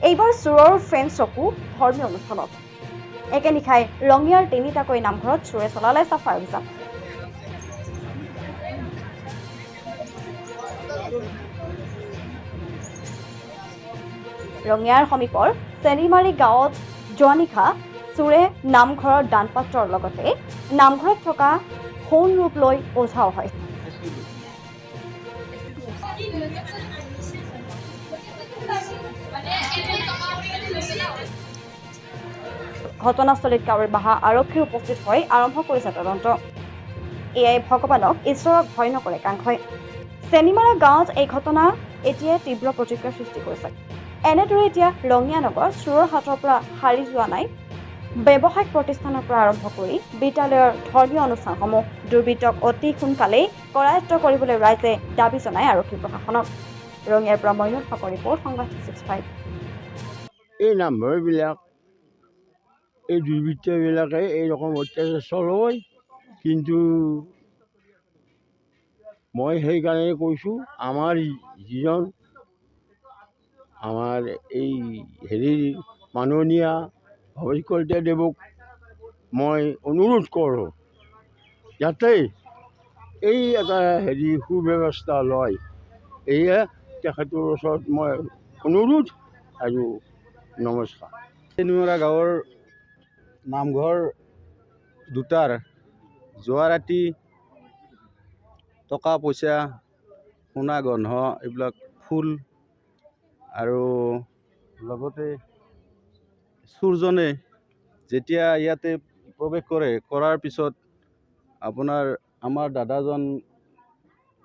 এইবাৰ চোৰৰ ফেন চকু ধৰ্মীয় অনুষ্ঠানত একে নিশাই ৰঙিয়াৰ তিনিটাকৈ নামঘৰত চোৰে চলালে চাফাই অভিযান। ৰঙিয়াৰ সমীপৰ চেনিমাৰী গাঁৱত যোৱা নিশা চোৰে নামঘৰৰ দানপাত্ৰৰ লগতে নামঘৰত থকা সোণ ৰূপ লৈ ওঝা হয়। ঘটনাস্থলীত কাউৰীবাহা আৰক্ষী উপস্থিত হৈ আৰম্ভ কৰিছে তদন্ত। এয়াই ভগৱানক ঈশ্বৰক ভয় নকৰে কাংশই। চেনিমাৰা গাঁৱত এই ঘটনা এতিয়া তীব্ৰ প্ৰতিক্ৰিয়াৰ সৃষ্টি কৰিছে। এনেদৰে এতিয়া ৰঙিয়া নগৰ চোৰৰ হাতৰ পৰা সাৰি যোৱা নাই। ব্যৱসায়িক প্ৰতিষ্ঠানৰ পৰা আৰম্ভ কৰি বিদ্যালয়ৰ ধৰ্মীয় অনুষ্ঠানসমূহ দুৰ্বৃত্তক অতি সোনকালেই কৰায়ত্ব কৰিবলৈ ৰাইজে দাবী জনায় আৰক্ষী প্ৰশাসনক। ৰঙিয়াৰ পৰা মইনুল হকৰ ৰিপৰ্ট, সংবাদ 365। এই নামঘৰবিলাক এই দুৰ্বৃত্তবিলাকে এই ৰকম অত্যাচাৰ চলায়, কিন্তু মই সেইকাৰণে কৈছোঁ আমাৰ যিজন আমাৰ এই মাননীয়া ভৱেশ কলিতা দেৱক মই অনুৰোধ কৰোঁ যাতে এই এটা সুব্যৱস্থা লয়। এয়ে তেখেতৰ ওচৰত মই অনুৰোধ আৰু নমস্কাৰ। চেনিমাৰা গাঁৱৰ নামঘৰ দুটাৰ যোৱা ৰাতি টকা পইচা, সোণা গহনা, এইবিলাক ফুল আৰু লগতে চোৰজনে যেতিয়া ইয়াতে প্ৰৱেশ কৰাৰ পিছত আমাৰ দাদাজন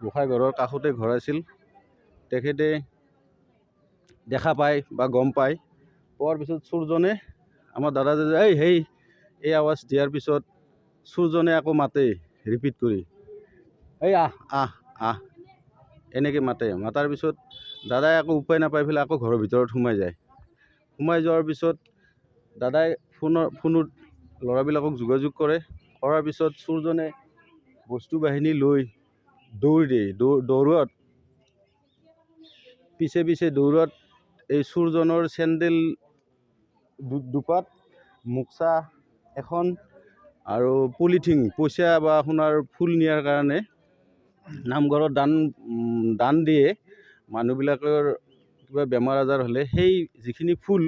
গোসাঁইঘৰৰ কাষতে ঘৰ আছিল। তেখেতে দেখা পায় বা গম পায়, পোৱাৰ পিছত চোৰজনে আমাৰ দাদাজনে এই আৱাজ দিয়াৰ পিছত চোৰজনে আকৌ মাতে ৰিপিট কৰি, এই আহ আহ আহ এনেকৈ মাতাৰ পিছত দাদাই আকৌ উপায় নাপাই পেলাই আকৌ ঘৰৰ ভিতৰত সোমাই যায়। সোমাই যোৱাৰ পিছত দাদাই ফোনত ল'ৰাবিলাকক যোগাযোগ কৰাৰ পিছত চোৰজনে বস্তু বাহিনী লৈ দৌৰত পিছে দৌৰত এই চোৰজনৰ চেণ্ডেল দুপাত, মুকচা এখন আৰু পলিথিন পইচা বা সোণাৰ ফুল নিয়াৰ কাৰণে নামঘৰত দান দিয়ে। মানুহবিলাকৰ কিবা বেমাৰ আজাৰ হ'লে সেই যিখিনি ফুল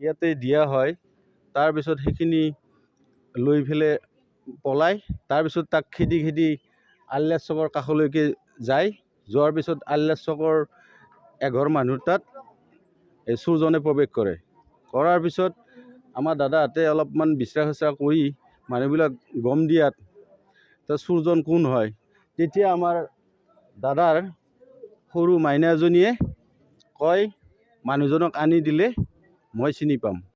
ইয়াতে দিয়া হয়, তাৰপিছত সেইখিনি লৈ পেলাই পলায়। তাৰপিছত তাক খেদি আল্লাহ চকৰ কাষলৈকে যায়। যোৱাৰ পিছত আল্লাহ চকৰ এঘৰ মানুহৰ তাত এই চোৰজনে প্ৰৱেশ কৰাৰ পিছত আমাৰ দাদাহঁতে অলপমান বিচাৰ কৰি মানুহবিলাক গম দিয়াত চোৰজন কোন হয়, তেতিয়া আমাৰ দাদাৰ সৰু মাইনা এজনীয়ে কয়, মানুহজনক আনি দিলে মই চিনি পাম।